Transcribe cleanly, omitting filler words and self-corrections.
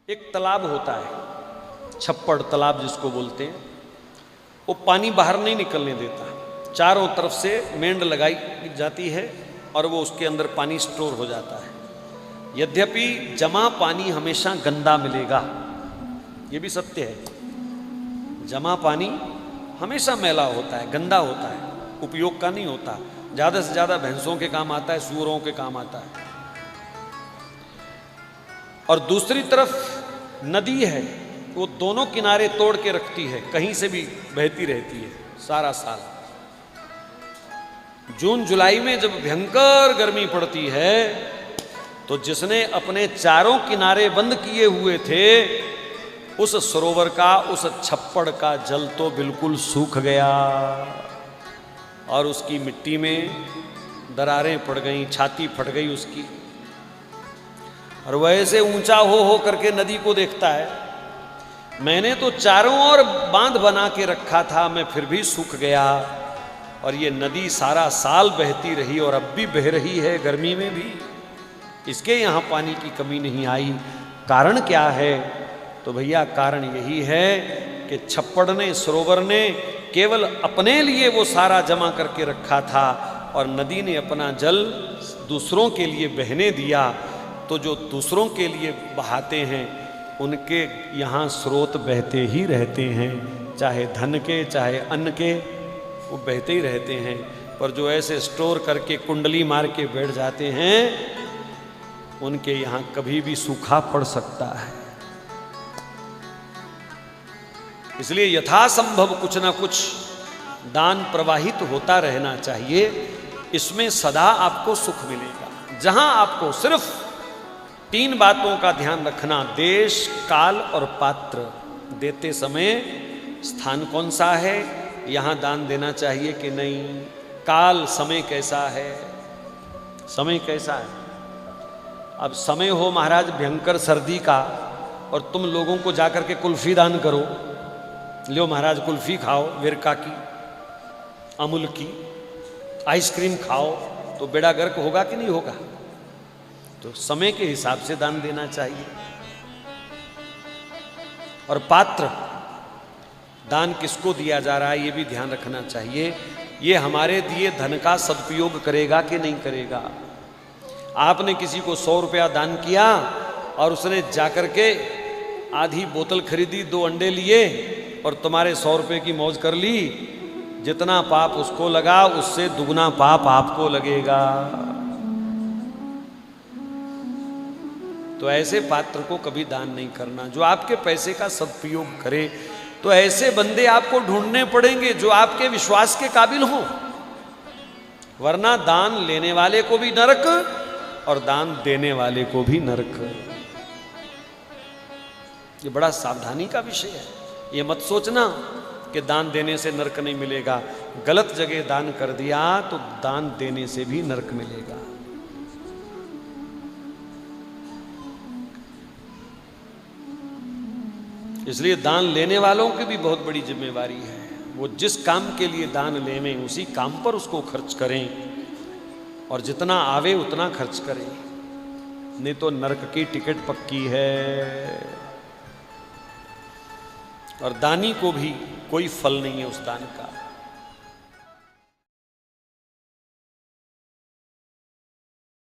एक तालाब होता है, छप्पड़ तालाब जिसको बोलते हैं, वो पानी बाहर नहीं निकलने देता, चारों तरफ से मेंढ लगाई जाती है और वो उसके अंदर पानी स्टोर हो जाता है। यद्यपि जमा पानी हमेशा गंदा मिलेगा, ये भी सत्य है। जमा पानी हमेशा मैला होता है, गंदा होता है, उपयोग का नहीं होता। ज़्यादा से ज़्यादा भैंसों के काम आता है, सूअरों के काम आता है। और दूसरी तरफ नदी है, वो दोनों किनारे तोड़ के रखती है, कहीं से भी बहती रहती है सारा साल। जून जुलाई में जब भयंकर गर्मी पड़ती है तो जिसने अपने चारों किनारे बंद किए हुए थे उस सरोवर का, उस छप्पड़ का जल तो बिल्कुल सूख गया और उसकी मिट्टी में दरारें पड़ गई, छाती फट गई उसकी। और वह ऐसे ऊंचा हो करके नदी को देखता है, मैंने तो चारों ओर बांध बना के रखा था, मैं फिर भी सूख गया। और ये नदी सारा साल बहती रही और अब भी बह रही है गर्मी में भी, इसके यहाँ पानी की कमी नहीं आई। कारण क्या है? तो भैया कारण यही है कि छप्पड़ ने, सरोवर ने केवल अपने लिए वो सारा जमा करके रखा था और नदी ने अपना जल दूसरों के लिए बहने दिया। तो जो दूसरों के लिए बहाते हैं उनके यहाँ स्रोत बहते ही रहते हैं, चाहे धन के चाहे अन्न के, वो बहते ही रहते हैं। पर जो ऐसे स्टोर करके कुंडली मार के बैठ जाते हैं उनके यहाँ कभी भी सूखा पड़ सकता है। इसलिए यथासंभव कुछ ना कुछ दान प्रवाहित होता रहना चाहिए, इसमें सदा आपको सुख मिलेगा। जहां आपको सिर्फ 3 बातों का ध्यान रखना, देश, काल और पात्र। देते समय स्थान कौन सा है, यहाँ दान देना चाहिए कि नहीं, काल समय कैसा है, समय कैसा है। अब समय हो महाराज भयंकर सर्दी का और तुम लोगों को जाकर के कुल्फी दान करो, लो महाराज कुल्फी खाओ, विरका की, अमूल की, आइसक्रीम खाओ, तो बेड़ा गर्क होगा कि नहीं होगा? तो समय के हिसाब से दान देना चाहिए। और पात्र, दान किसको दिया जा रहा है ये भी ध्यान रखना चाहिए। ये हमारे दिए धन का सदुपयोग करेगा कि नहीं करेगा। आपने किसी को 100 रुपया दान किया और उसने जाकर के आधी बोतल खरीदी, 2 अंडे लिए और तुम्हारे 100 रुपये की मौज कर ली, जितना पाप उसको लगा उससे दुगना पाप आपको लगेगा। तो ऐसे पात्र को कभी दान नहीं करना जो आपके पैसे का सदुपयोग करे। तो ऐसे बंदे आपको ढूंढने पड़ेंगे जो आपके विश्वास के काबिल हों, वरना दान लेने वाले को भी नरक और दान देने वाले को भी नरक। ये बड़ा सावधानी का विषय है। ये मत सोचना कि दान देने से नरक नहीं मिलेगा। गलत जगह दान कर दिया तो दान देने से भी नरक मिलेगा। इसलिए दान लेने वालों की भी बहुत बड़ी जिम्मेवारी है। वो जिस काम के लिए दान लेवें उसी काम पर उसको खर्च करें और जितना आवे उतना खर्च करें, नहीं तो नरक की टिकट पक्की है। और दानी को भी कोई फल नहीं है उस दान का।